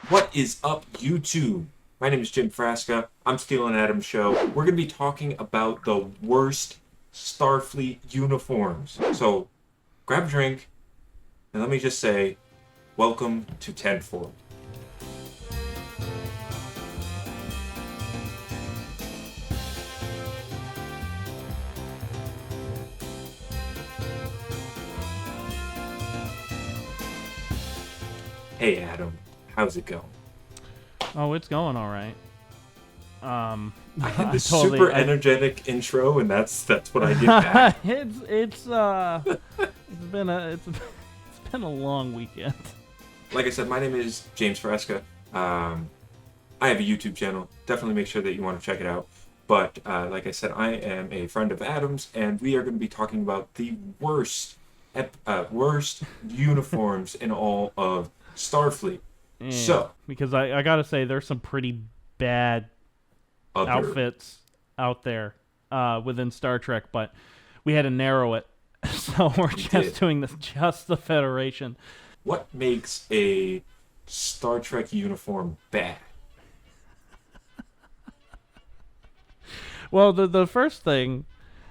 What is up, YouTube? My name is Jim Frasca. I'm stealing Adam's show. We're going to be talking about the worst Starfleet uniforms. So, grab a drink, and let me just say, welcome to 10-4. Hey, Adam. How's it going? Oh, it's going all right. I had this super energetic intro, and that's what I get back. it's been a long weekend. Like I said, my name is James Frasca. I have a YouTube channel. Definitely make sure that you want to check it out. But like I said, I am a friend of Adam's, and we are going to be talking about the worst uniforms in all of Starfleet. Yeah, so, because I gotta say, there's some pretty bad outfits out there within Star Trek, but we had to narrow it, so we're just doing just the Federation. What makes a Star Trek uniform bad? Well, the first thing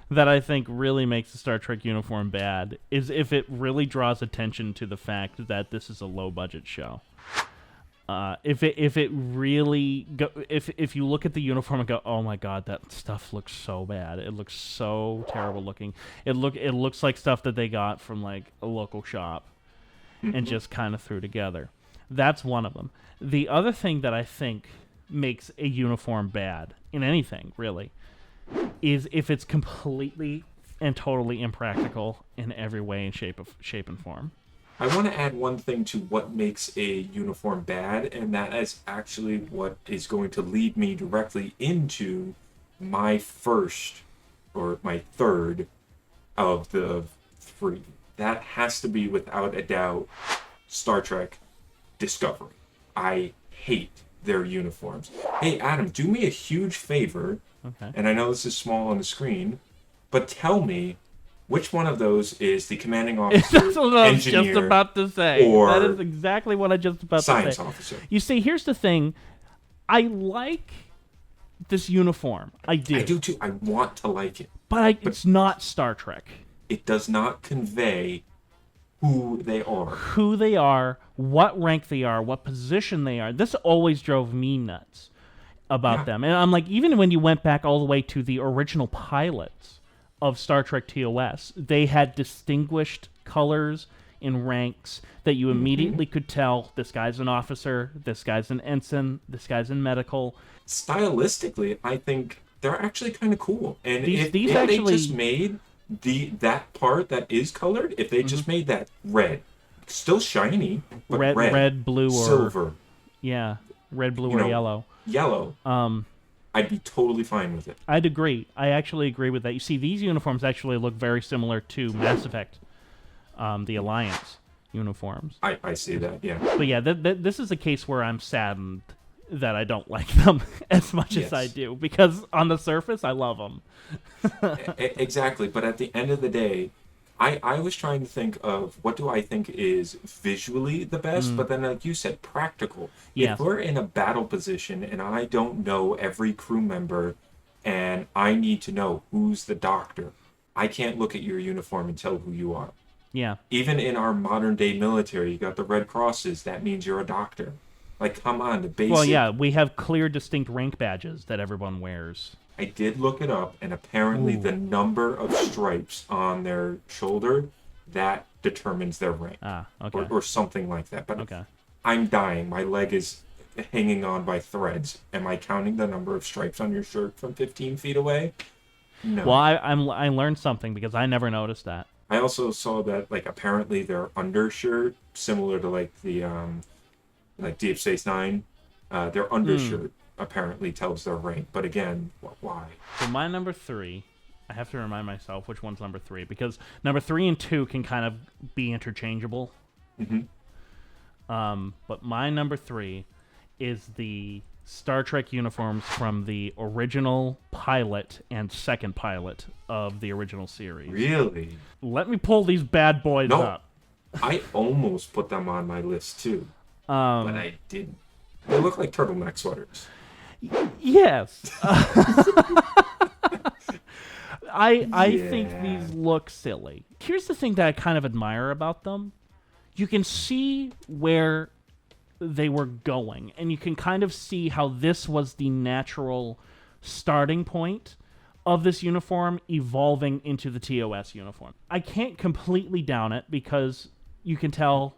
that I think really makes the Star Trek uniform bad is if it really draws attention to the fact that this is a low budget show. If you look at the uniform and go, oh my god, that stuff looks so bad. It looks so terrible looking. It looks like stuff that they got from like a local shop and just kind of threw together. That's one of them. The other thing that I think makes a uniform bad in anything really is if it's completely and totally impractical in every way and shape and form. I want to add one thing to what makes a uniform bad, and that is actually what is going to lead me directly into my first, or my third, of the three. That has to be, without a doubt, Star Trek Discovery. I hate their uniforms. Hey, Adam, do me a huge favor, okay. And I know this is small on the screen, but tell me, which one of those is the commanding officer, That's what I was just about to say. Or that is exactly what I just about to say. Science officer. You see, here's the thing. I like this uniform. I do. I do too. I want to like it. But it's not Star Trek. It does not convey who they are. Who they are, what rank they are, what position they are. This always drove me nuts about them. And I'm like, even when you went back all the way to the original pilots of Star Trek TOS, they had distinguished colors and ranks that you immediately could tell this guy's an officer, this guy's an ensign, this guy's in medical. Stylistically, I think they're actually kind of cool. And if they just made that part that is colored, if they just made that red, still shiny, but red, blue, or silver. Yeah, red, blue, or yellow. Yellow. I'd be totally fine with it. I'd agree. I actually agree with that. You see, these uniforms actually look very similar to Mass Effect, the Alliance uniforms. I see that, yeah. But yeah, this is a case where I'm saddened that I don't like them as much as I do, because on the surface, I love them. Exactly, but at the end of the day, I was trying to think of what do I think is visually the best, but then like you said, practical. Yes. If we're in a battle position and I don't know every crew member and I need to know who's the doctor, I can't look at your uniform and tell who you are. Yeah. Even in our modern day military, you got the red crosses, that means you're a doctor. Like, come on, the basic... Well, yeah, we have clear, distinct rank badges that everyone wears. I did look it up, and apparently the number of stripes on their shoulder, that determines their rank. Okay. Or something like that. But I'm dying. My leg is hanging on by threads. Am I counting the number of stripes on your shirt from 15 feet away? No. Well, I learned something because I never noticed that. I also saw that, like, apparently their undershirt, similar to, like, the, like, Deep Space Nine, their undershirt apparently tells their rank, but again, why? For my number 3, I have to remind myself which one's number 3, because number 3 and 2 can kind of be interchangeable. But my number 3 is the Star Trek uniforms from the original pilot and second pilot of the original series. Really? Let me pull these bad boys up. I almost put them on my list too, but I didn't. They look like turtleneck sweaters. Yes. I think Yeah. these look silly. Here's the thing that I kind of admire about them. You can see where they were going, and you can kind of see how this was the natural starting point of this uniform evolving into the TOS uniform. I can't completely down it because you can tell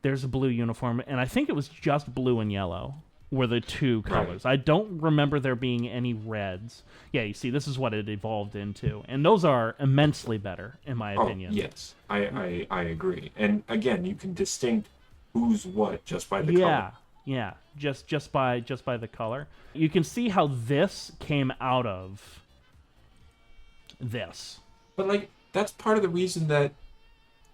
there's a blue uniform, and I think it was just blue and yellow were the two colors. Right. I don't remember there being any reds. Yeah, you see, this is what it evolved into, and those are immensely better, in my opinion. Yes, I agree. And again, you can distinct who's what just by the Yeah, color. yeah, just by the color. You can see how this came out of this. But like that's part of the reason that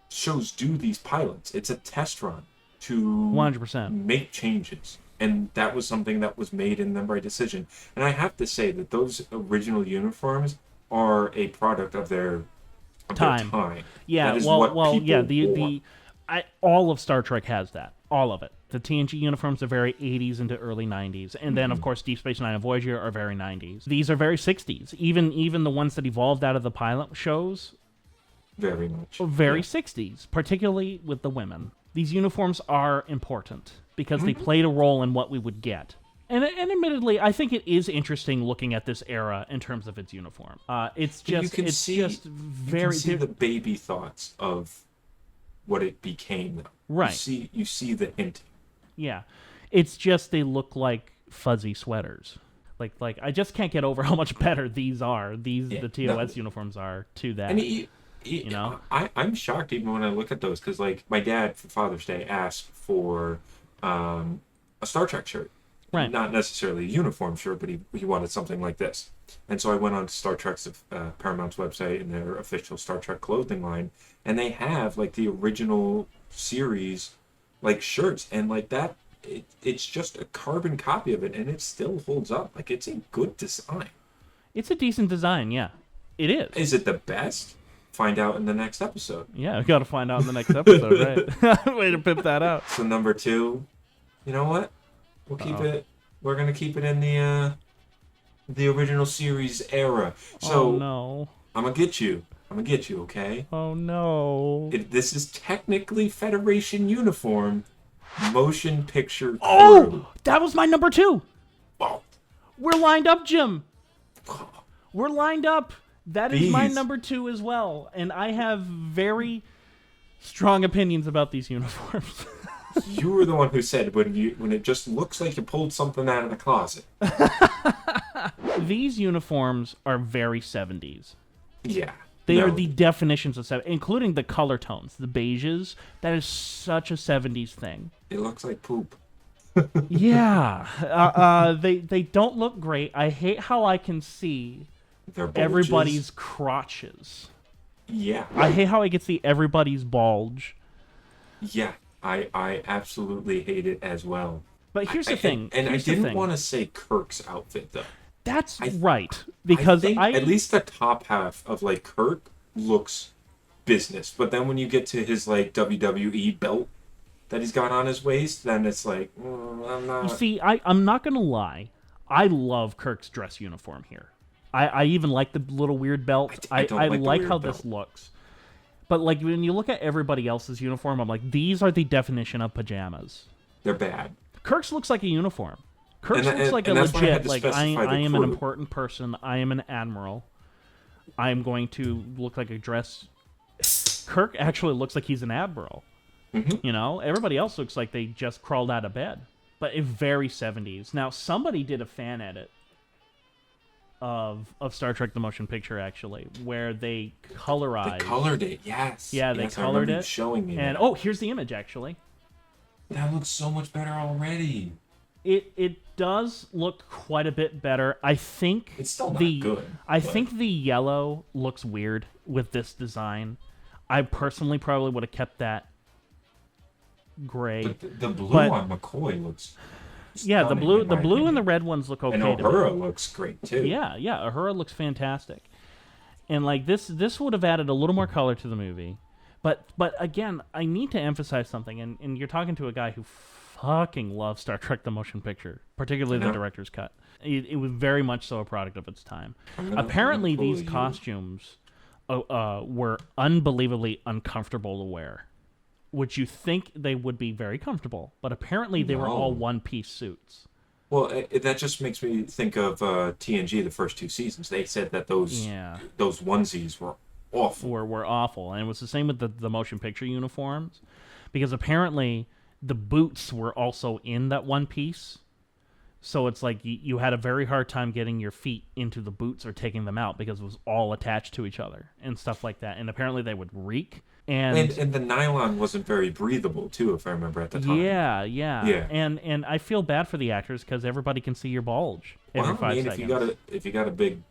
shows do these pilots. It's a test run to 100%. make changes. And that was something that was made in them by decision. And I have to say that those original uniforms are a product of their Time. Yeah, That is well, what well, yeah. people want. All of Star Trek has that. All of it. The TNG uniforms are very 80s into early 90s, and then of course Deep Space Nine and Voyager are very 90s. These are very 60s. Even the ones that evolved out of the pilot shows Very much. are very 60s, particularly with the women. These uniforms are important because they played a role in what we would get. And admittedly, I think it is interesting looking at this era in terms of its uniform. It's just You very can see the baby thoughts of what it became, though. Right. You see the hint. Yeah, it's just they look like fuzzy sweaters. Like I just can't get over how much better these are. The TOS uniforms are to that. And you know, I'm shocked even when I look at those because like my dad for Father's Day asked for a Star Trek shirt. Right. Not necessarily a uniform shirt, but he wanted something like this. And so I went on to Star Trek's Paramount's website and their official Star Trek clothing line, and they have like the original series like shirts, and like that it's just a carbon copy of it, and it still holds up. Like it's a good design. it's a decent design. Yeah, it is. Is it the best? Find out in the next episode. Yeah, we got to find out in the next episode, right? Way to pimp that out. So number 2, you know what? We'll keep it. We're gonna keep it in the original series era. So Oh no. I'm gonna get you. Okay? Oh no. This is technically Federation uniform, motion picture crew. Oh, that was my number 2. Oh, We're lined up, Jim. We're lined up. That is my These- number 2 as well, and I have very strong opinions about these uniforms. you were the one who said when it just looks like you pulled something out of the closet. These uniforms are very 70s. Yeah. They No, are the definitions of 70s, including the color tones, the beiges. That is such a 70s thing. It looks like poop. Yeah. They don't look great. I hate how I can see They're bulges. everybody's crotches. Yeah. I hate how I can see everybody's bulge. Yeah. I absolutely hate it as well. But here's the thing. And I Here's the didn't thing. want to say Kirk's outfit though. That's right. Because I think at least the top half of like Kirk looks business, but then when you get to his like WWE belt that he's got on his waist, then it's like I'm not. You see, I'm not going to lie. I love Kirk's dress uniform here. I even like the little weird belt. I don't like the like weird how belt. this looks. But like when you look at everybody else's uniform, I'm like, these are the definition of pajamas. They're bad. Kirk's looks like a uniform. Kirk's And looks like a that's why I had legit, to like specify the I am an crew. important person. I am an admiral. I am going to look like a dress. Kirk actually looks like he's an admiral. Mm-hmm. You know, everybody else looks like they just crawled out of bed. But it very 70s. Now, somebody did a fan edit of Star Trek: The Motion Picture, actually, where they colorized. They colored it, yes. Yeah, they Yes, I colored remember you it. showing me And that. oh, here's the image, actually. That looks so much better already. It does look quite a bit better. I think It's still not the good, I but- think the yellow looks weird with this design. I personally probably would have kept that gray. But the blue But- on McCoy looks. Yeah, the stunning, blue in the my blue and the opinion. red ones look okay. And to me. Uhura looks great too. Yeah, Uhura looks fantastic. And like this would have added a little more color to the movie. But again, I need to emphasize something, and you're talking to a guy who fucking love Star Trek the Motion Picture, particularly the director's cut. It was very much so a product of its time. Apparently, these costumes were unbelievably uncomfortable to wear. Which you think they would be very comfortable, but apparently they were all one-piece suits. Well, that just makes me think of TNG, the first 2 seasons. They said that those onesies were awful. Were awful, and it was the same with the motion picture uniforms, because apparently the boots were also in that one piece. So it's like you had a very hard time getting your feet into the boots or taking them out because it was all attached to each other and stuff like that. And apparently they would reek. And the nylon wasn't very breathable too, if I remember at the time. Yeah. And I feel bad for the actors because everybody can see your bulge every 5 seconds. If you got a big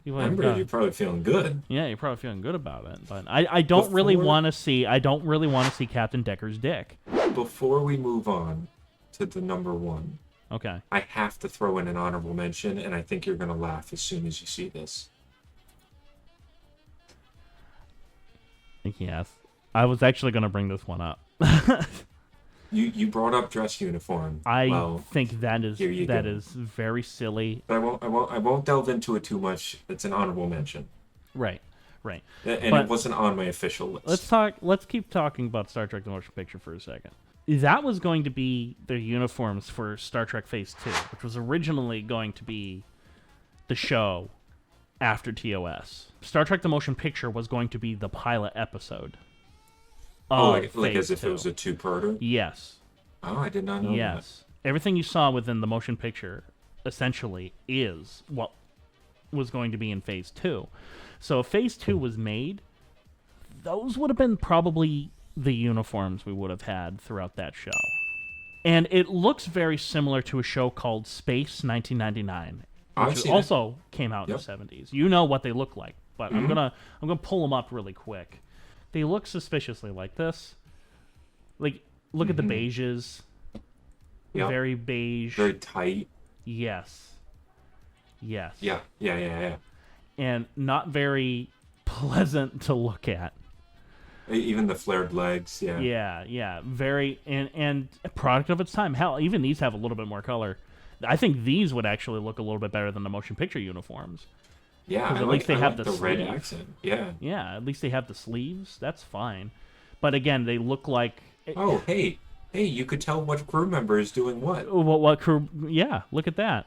member, you're probably feeling good. Yeah, you're probably feeling good about it. But I don't really want to see Captain Decker's dick. Before we move on to the number 1, okay, I have to throw in an honorable mention, and I think you're gonna laugh as soon as you see this. Yes. I was actually going to bring this one up. You brought up dress uniform. I think that is very silly. But I won't delve into it too much. It's an honorable mention. Right. And it wasn't on my official list. Let's keep talking about Star Trek the Motion Picture for a second. That was going to be their uniforms for Star Trek Phase 2, which was originally going to be the show after TOS. Star Trek the Motion Picture was going to be the pilot episode. Like as if it was a 2-parter? Yes. Oh, I did not know that. Yes. Everything you saw within the motion picture essentially is what was going to be in Phase 2. So if Phase 2 was made, those would have been probably the uniforms we would have had throughout that show. And it looks very similar to a show called Space 1999. Which also came out in the 70s. You know what they look like, but I'm gonna pull them up really quick. They look suspiciously like this. Like, look at the beiges. Yep. Very beige. Very tight. Yes. Yeah. And not very pleasant to look at. Even the flared legs, Yeah. Very and a product of its time. Hell, even these have a little bit more color. I think these would actually look a little bit better than the motion picture uniforms. Yeah, at least they have the red accent. Yeah. Yeah, at least they have the sleeves. That's fine. But again, they look like. Oh, hey, you could tell what crew member is doing what. What crew? Yeah, look at that.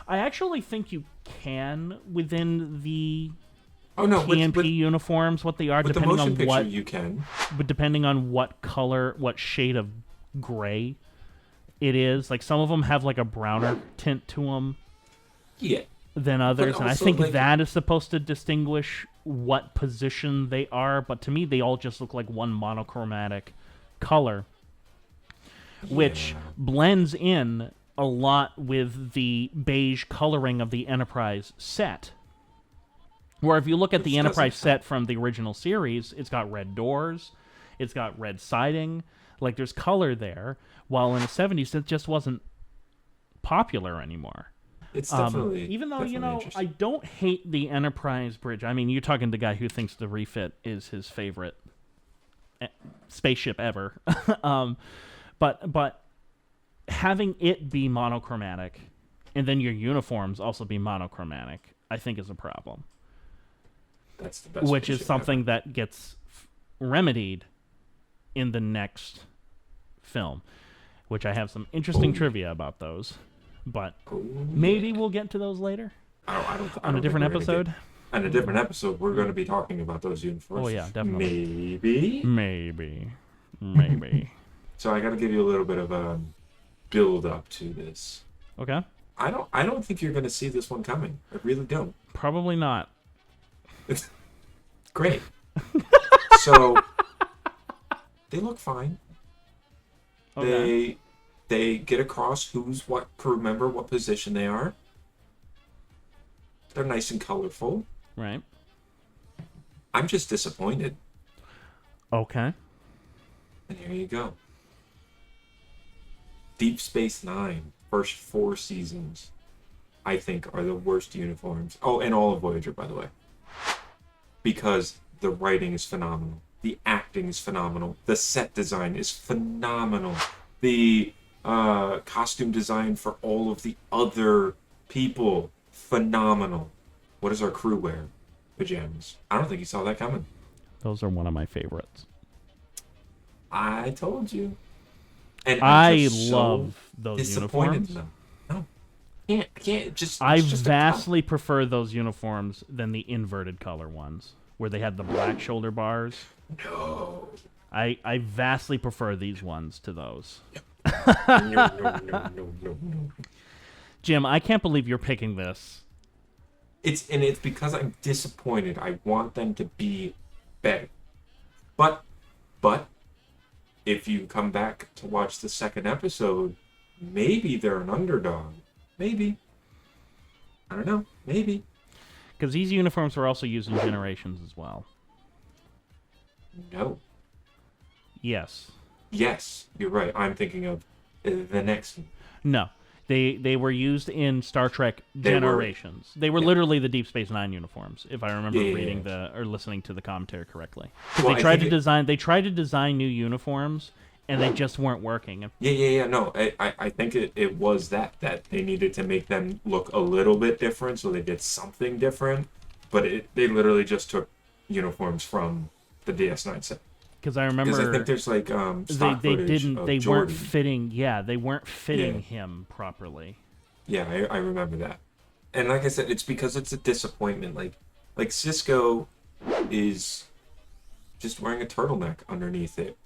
I actually think you can within the TNP uniforms what they are, with depending the motion on picture, what you can. But depending on what color, what shade of gray it is. Like some of them have like a browner tint to them. Yeah. Than others, and I think that is supposed to distinguish what position they are, but to me they all just look like one monochromatic color, which blends in a lot with the beige coloring of the Enterprise set. Where if you look at the Enterprise set from the original series, it's got red doors, it's got red siding, like there's color there, while in the 70s it just wasn't popular anymore. It's definitely even though I don't hate the Enterprise bridge. I mean, you're talking to the guy who thinks the refit is his favorite spaceship ever. But having it be monochromatic and then your uniforms also be monochromatic, I think is a problem. That's the best. Which is something that gets remedied in the next film, which I have some interesting trivia about those. But maybe we'll get to those later. On a different episode. On a different episode, we're going to be talking about those uniforms. Oh yeah, definitely. Maybe. So I got to give you a little bit of a build up to this. Okay. I don't think you're going to see this one coming. I really don't. Probably not. It's great. So they look fine. Okay. They get across who's what crew member, what position they are. They're nice and colorful. Right. I'm just disappointed. Okay. And here you go. Deep Space Nine, first 4 seasons, I think are the worst uniforms. Oh, and all of Voyager, by the way. Because the writing is phenomenal. The acting is phenomenal. The set design is phenomenal. The costume design for all of the other people, phenomenal. What does our crew wear? Pajamas. I don't think you saw that coming. Those are one of my favorites. I told you. And I just love so those disappointed uniforms. in them. No, I can't. I It's just a vastly prefer those uniforms than the inverted color ones, where they had the black shoulder bars. no. I vastly prefer these ones to those. No. Jim, I can't believe you're picking this. It's because I'm disappointed. I want them to be better. But if you come back to watch the second episode, maybe they're an underdog. Maybe. I don't know. Maybe. Because these uniforms were also used in Generations as well. No. Yes. Yes, you're right. I'm thinking of the next one. No. They were used in Star Trek Generations. They were literally the Deep Space Nine uniforms, if I remember reading or listening to the commentary correctly. Because they tried to design new uniforms, and they just weren't working. Yeah. No, I think it was that they needed to make them look a little bit different, so they did something different. But they literally just took uniforms from the DS9 set. Because I remember, I think there's like stock footage of they Geordi. weren't fitting. Yeah, they weren't fitting him properly. Yeah, I remember that. And like I said, it's because it's a disappointment. Like Cisco is just wearing a turtleneck underneath it,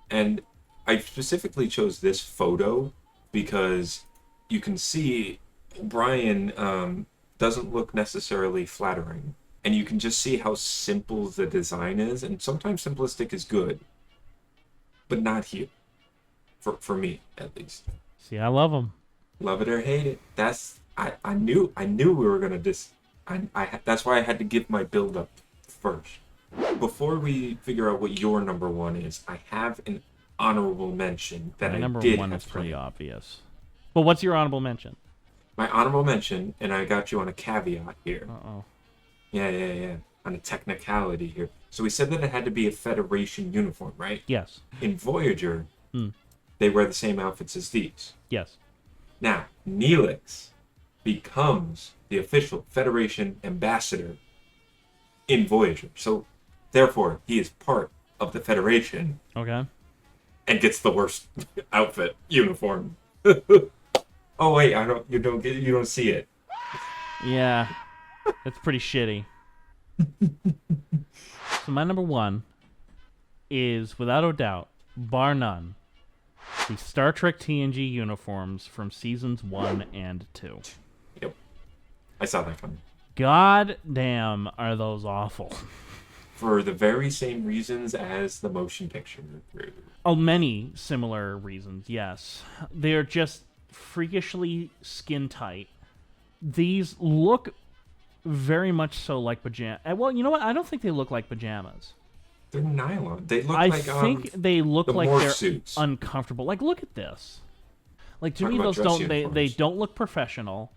and I specifically chose this photo because you can see Brian doesn't look necessarily flattering. And you can just see how simple the design is, and sometimes simplistic is good, but not here. For me, at least. See, I love them. Love it or hate it. I knew we were gonna that's why I had to give my build up first. Before we figure out what your number one is, I have an honorable mention that My I number did one have is pretty planned. obvious. But what's your honorable mention? My honorable mention, and I got you on a caveat here. Uh-oh. Yeah. On a technicality here. So we said that it had to be a Federation uniform, right? Yes. In Voyager, they wear the same outfits as these. Yes. Now, Neelix becomes the official Federation ambassador in Voyager. So, therefore, he is part of the Federation Okay. and gets the worst outfit uniform. Oh wait, you don't see it. Yeah. That's pretty shitty. So my number one is, without a doubt, bar none, the Star Trek TNG uniforms from seasons 1 and 2. Yep. I saw that coming. God damn, are those awful. For the very same reasons as the motion picture crew. Oh, many similar reasons, yes. They're just freakishly skin tight. These look very much so like pajamas. Well, you know what? I don't think they look like pajamas. They're nylon. They look I like think they look like morph they're suits. uncomfortable. Like, look at this. Like, to Talk me, about those dress don't they uniforms. don't look professional.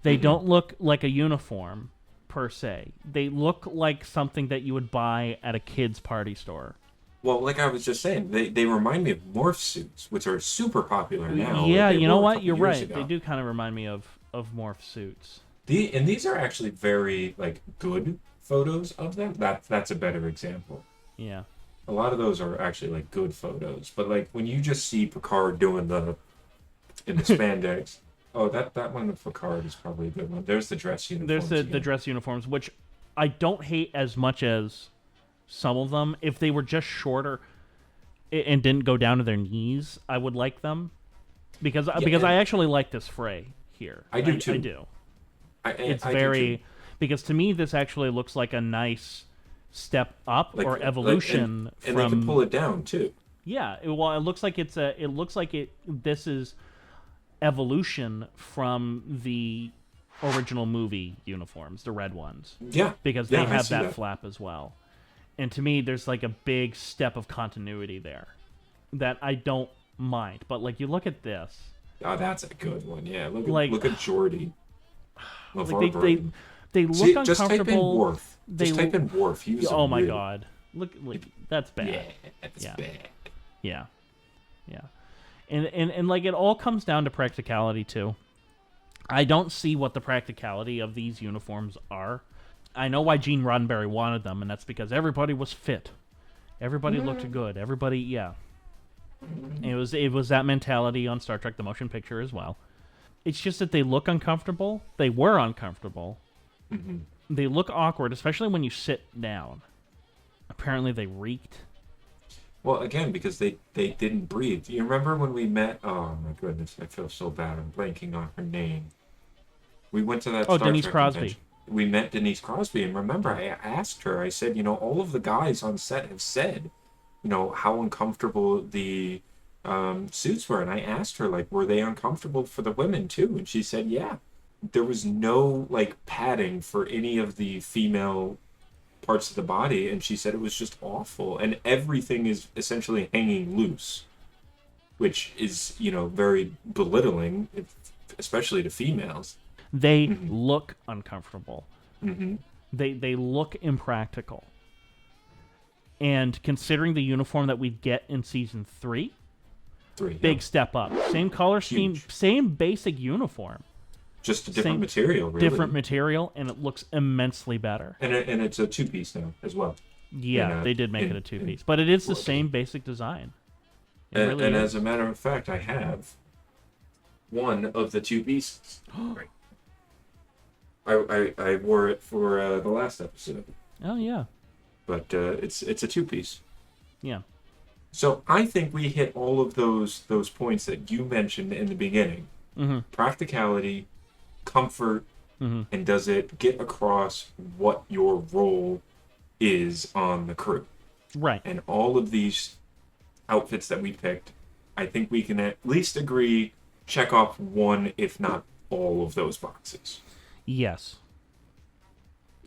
They don't look like a uniform per se. They look like something that you would buy at a kid's party store. Well, like I was just saying, they remind me of morph suits, which are super popular now. Yeah, They you know were a what? couple You're years right. ago. They do kind of remind me of morph suits. And these are actually very good photos of them. That's a better example. Yeah. A lot of those are actually good photos, but when you just see Picard doing in the spandex. Oh, that one of Picard is probably a good one. There's the dress uniforms. There's the dress uniforms, which I don't hate as much as some of them. If they were just shorter and didn't go down to their knees, I would like them. Because I actually like this fray here. I do too. I do. It's because to me this actually looks like a nice step up or evolution and from. they can pull it down too. Yeah, it looks like this is evolution from the original movie uniforms, the red ones. Yeah, because they have that that flap as well. And to me, there's a big step of continuity there that I don't mind. But you look at this. Oh, that's a good one. Yeah, look at Geordi. They look uncomfortable. Just type in Worf. Just type in Worf. Oh my god. Look, that's bad. Yeah, that's Yeah. bad. Yeah. Yeah. And like it all comes down to practicality too. I don't see what the practicality of these uniforms are. I know why Gene Roddenberry wanted them, and that's because everybody was fit. Everybody looked good. Everybody, yeah. It was that mentality on Star Trek the Motion Picture as well. It's just that they look uncomfortable. They were uncomfortable. Mm-hmm. They look awkward, especially when you sit down. Apparently they reeked. Well, again, because they didn't breathe. You remember when we met? Oh my goodness, I feel so bad. I'm blanking on her name. We went to that. Oh, Star Denise Trek Crosby. convention. We met Denise Crosby, and remember, I asked her. I said, all of the guys on set have said, how uncomfortable the suits were, and I asked her, like, were they uncomfortable for the women too? And she said, yeah. There was no padding for any of the female parts of the body, and she said it was just awful, and everything is essentially hanging loose, which is very belittling, especially to females. They look uncomfortable. Mm-hmm. They look impractical. And considering the uniform that we get in season 3, big step up. Same color scheme, same basic uniform. Just a different material, really. Different material, and it looks immensely better. And it's a 2-piece now as well. Yeah, they did make it a 2-piece. But it is the same basic design. And as a matter of fact, I have one of the 2 pieces. I wore it for the last episode. Oh, yeah. But it's a 2-piece. Yeah. So I think we hit all of those points that you mentioned in the beginning. Mm-hmm. Practicality, comfort, and does it get across what your role is on the crew? Right. And all of these outfits that we picked, I think we can at least agree, check off one, if not all of those boxes. Yes.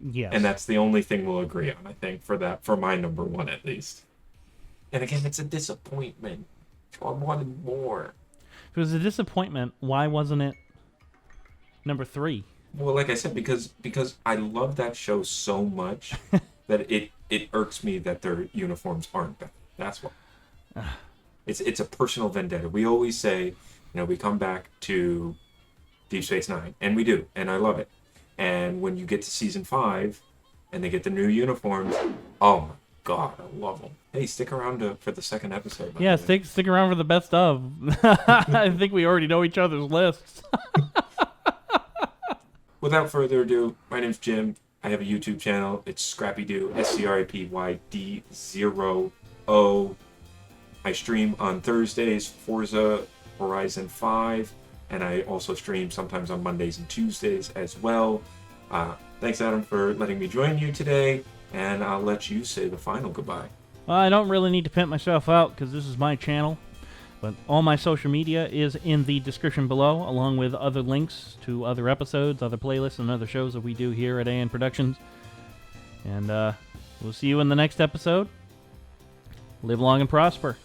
Yes. And that's the only thing we'll agree on, I think, for my number 1 at least. And again, it's a disappointment. I wanted more. If it was a disappointment, why wasn't it number 3? Well, like I said, because I love that show so much that it irks me that their uniforms aren't better. That's why. It's a personal vendetta. We always say, we come back to Deep Space Nine, and we do, and I love it. And when you get to season 5, and they get the new uniforms, oh my god, I love them. Hey, stick around for the second episode. Yeah, stick around for the best of. I think we already know each other's lists. Without further ado, my name's Jim. I have a YouTube channel. It's Scrappy-Doo, SCRAPYD0O. I stream on Thursdays, Forza Horizon 5, and I also stream sometimes on Mondays and Tuesdays as well. Thanks, Adam, for letting me join you today, and I'll let you say the final goodbye. Well, I don't really need to pimp myself out because this is my channel, but all my social media is in the description below, along with other links to other episodes, other playlists, and other shows that we do here at AN Productions. And we'll see you in the next episode. Live long and prosper.